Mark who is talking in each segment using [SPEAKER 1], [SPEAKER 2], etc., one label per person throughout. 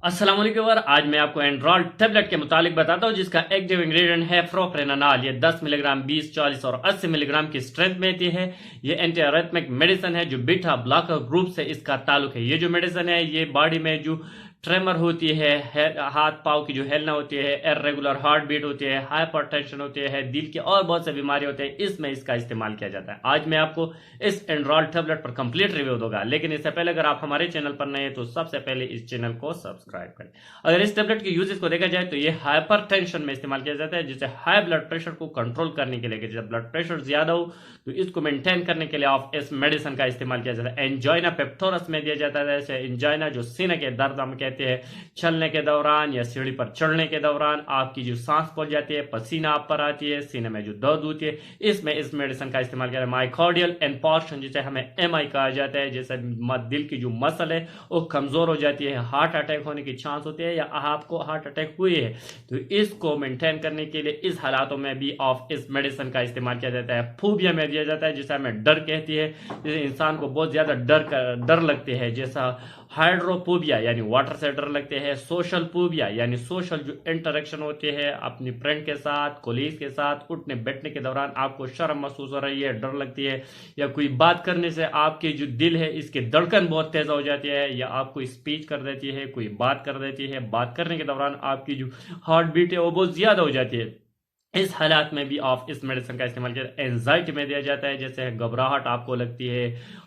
[SPEAKER 1] अस्सलाम वालेकुम। आज मैं आपको एंड्रॉल टेबलेट के मुतालिक बताता हूँ जिसका एक्टिव इंग्रेडिएंट है प्रोप्रेनानॉल। ये 10 मिलीग्राम, 20, 40 और 80 मिलीग्राम की स्ट्रेंथ में आती है। ये एंटी अरिथमिक मेडिसिन है जो बीटा ब्लॉकर ग्रुप से इसका ताल्लुक है। ये जो मेडिसिन है ये बॉडी में जो ट्रेमर होती है, हाथ पाँव की जो हिलना होती है, इरेगुलर हार्ट बीट होती है, हाइपरटेंशन होती है, दिल की और बहुत से बीमारी होते हैं, इसमें इसका इस्तेमाल किया जाता है। आज मैं आपको इस एंड्रॉल टेबलेट पर कंप्लीट रिव्यू दूंगा, लेकिन इससे पहले अगर आप हमारे चैनल पर नए हैं तो सबसे पहले इस चैनल को सब्सक्राइब करें। अगर इस टेबलेट के यूजेस को देखा जाए तो ये हाइपरटेंशन में इस्तेमाल किया जाता है, जिसे हाई ब्लड प्रेशर को कंट्रोल करने के लिए, जब ब्लड प्रेशर ज्यादा हो तो इसको मेंटेन करने के लिए आप इस मेडिसिन का इस्तेमाल किया जाता है। एंजाइना पेप्टोरस में दिया जाता है। जैसे एंजाइना जो सीने के दर्द हम कहते हैं, चलने के दौरान या सीढ़ी पर चढ़ने के दौरान आपकी जो सांस फूल जाती है, पसीना आप पर आती है, सीने में जो दर्द होती है, इसमें इस मेडिसिन का इस्तेमाल किया जाता है। माइकार्डियल इन्फार्क्शन जिसे हमें एमआई कहा जाता है, जैसे दिल की जो मसल है वो कमजोर हो जाती है, हार्ट अटैक होने की चांस होती है या आपको हार्ट अटैक हुई है, तो इसको मेंटेन करने के लिए इस हालातों में भी ऑफ इस मेडिसिन का इस्तेमाल किया जाता है। फोबिया में दिया जाता है जिसे हमें डर कहती है, जिसे इंसान को बहुत ज्यादा डर लगते हैं, जैसा हाइड्रोफोबिया यानी वाटर से डर लगते हैं, सोशल फोबिया यानी सोशल जो इंटरेक्शन होती है अपनी फ्रेंड के साथ, कोलीग के साथ, उठने बैठने के दौरान आपको शर्म महसूस हो रही है, डर लगती है, या कोई बात करने से आपके जो दिल है इसकी धड़कन बहुत तेज हो जाती है, या आपको स्पीच कर देती है, कोई बात कर देती है, बात करने के दौरान आपकी जो हार्ट बीट है वो बहुत ज्यादा हो जाती है। इस हालात में भी आप इस मेडिसिन का इस्तेमाल किया। एंजाइटी में दिया जाता है, जैसे घबराहट आपको लगती है,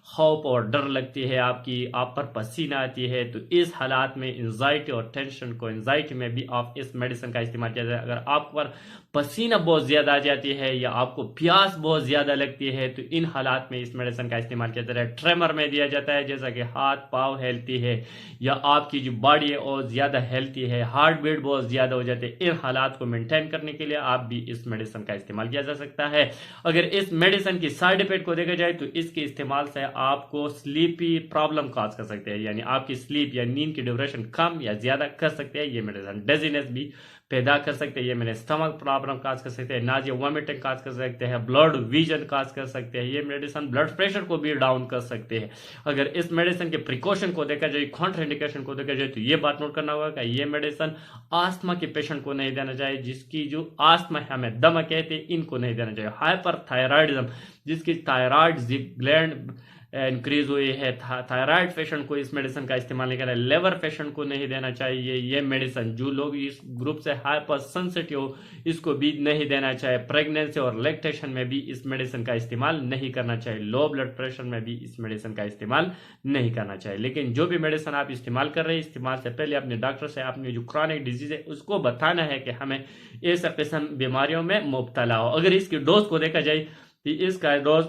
[SPEAKER 1] खौफ और डर लगती है, आपकी आप पर पसीना आती है, तो इस हालात में एंजाइटी और टेंशन को, एंजाइटी में भी आप इस मेडिसिन का इस्तेमाल किया जाता है। अगर आप पर पसीना बहुत ज्यादा आ जाती है या आपको प्यास बहुत ज्यादा लगती है तो इन हालात में इस मेडिसिन का इस्तेमाल किया जाता है। ट्रेमर में दिया जाता है, जैसा कि हाथ पाँव हिलती है या आपकी जो बॉडी है और ज्यादा हिलती है, हार्ट बीट बहुत ज्यादा हो जाती है, इन हालात को मेंटेन करने के लिए आप भी इस मेडिसिन का इस्तेमाल किया जा सकता है। अगर इस मेडिसिन की साइड इफेक्ट को देखा जाए तो इसके इस्तेमाल से आपको स्लीपी प्रॉब्लम काज कर सकते हैं, यानी आपकी स्लीप या नींद की ड्यूरेशन कम या ज्यादा कर सकते हैं ये मेडिसिन। डेजीनेस भी पैदा कर सकते हैं ये मेडिसिन, स्टमक प्रॉब्लम काज कर सकते हैं, नाजिया वॉमिटिंग काज कर सकते हैं, ब्लड विजन काज कर सकते हैं ये मेडिसिन, ब्लड प्रेशर को भी डाउन कर सकते हैं। अगर इस मेडिसिन के प्रिकॉशन को देखा जाए, कॉन्ट्रा इंडिकेशन को देखा जाए, तो ये बात नोट करना होगा कि ये मेडिसिन आस्थमा के पेशेंट को नहीं देना चाहिए, जिसकी जो आस्थमा है, हमें दमा कहते हैं, इनको नहीं देना चाहिए। हाइपर थायराइडिज्म, जिसकी थायराइड ग्लैंड इंक्रीज हुई है, थायराइड पेशेंट को इस मेडिसिन का इस्तेमाल नहीं करना है। लेवर पेशेंट को नहीं देना चाहिए ये मेडिसिन। जो लोग इस ग्रुप से हाइपर सेंसिटिव हो इसको भी नहीं देना चाहिए। प्रेगनेंसी और लैक्टेशन में भी इस मेडिसिन का इस्तेमाल नहीं करना चाहिए। लो ब्लड प्रेशर में भी इस मेडिसिन का इस्तेमाल नहीं करना चाहिए। लेकिन जो भी मेडिसिन आप इस्तेमाल कर रहे हैं, इस्तेमाल से पहले अपने डॉक्टर से अपनी जो क्रॉनिक डिजीज है उसको बताना है कि हमें इस किस्म बीमारियों में मुब्तला हो। अगर इसकी डोज को देखा जाए तो इसका डोज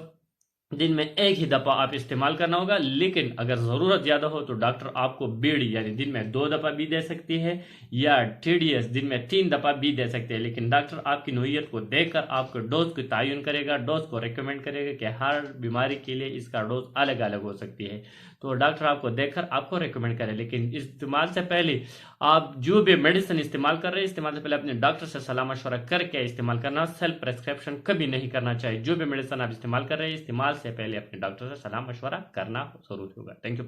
[SPEAKER 1] दिन में एक ही दफा आप इस्तेमाल करना होगा, लेकिन अगर जरूरत ज्यादा हो तो डॉक्टर आपको बीड़ी यानी दिन में 2 दफा भी दे सकती है, या टीडीएस दिन में 3 दफा भी दे सकते हैं। लेकिन डॉक्टर आपकी नोयत को देखकर आपको डोज को तयन करेगा, डोज को रिकमेंड करेगा कि हर बीमारी के लिए इसका डोज अलग अलग हो सकती है, तो डॉक्टर आपको देखकर आपको रिकमेंड करे। लेकिन इस्तेमाल से पहले आप जो भी मेडिसिन इस्तेमाल कर रहे हैं, इस्तेमाल से पहले अपने डॉक्टर से सलाह मशवरा करके इस्तेमाल करना। सेल्फ प्रेस्क्रिप्शन कभी नहीं करना चाहिए। जो भी मेडिसिन आप इस्तेमाल कर रहे हैं, इस्तेमाल से पहले अपने डॉक्टर से सलाह मशवरा करना जरूरी होगा। Thank you.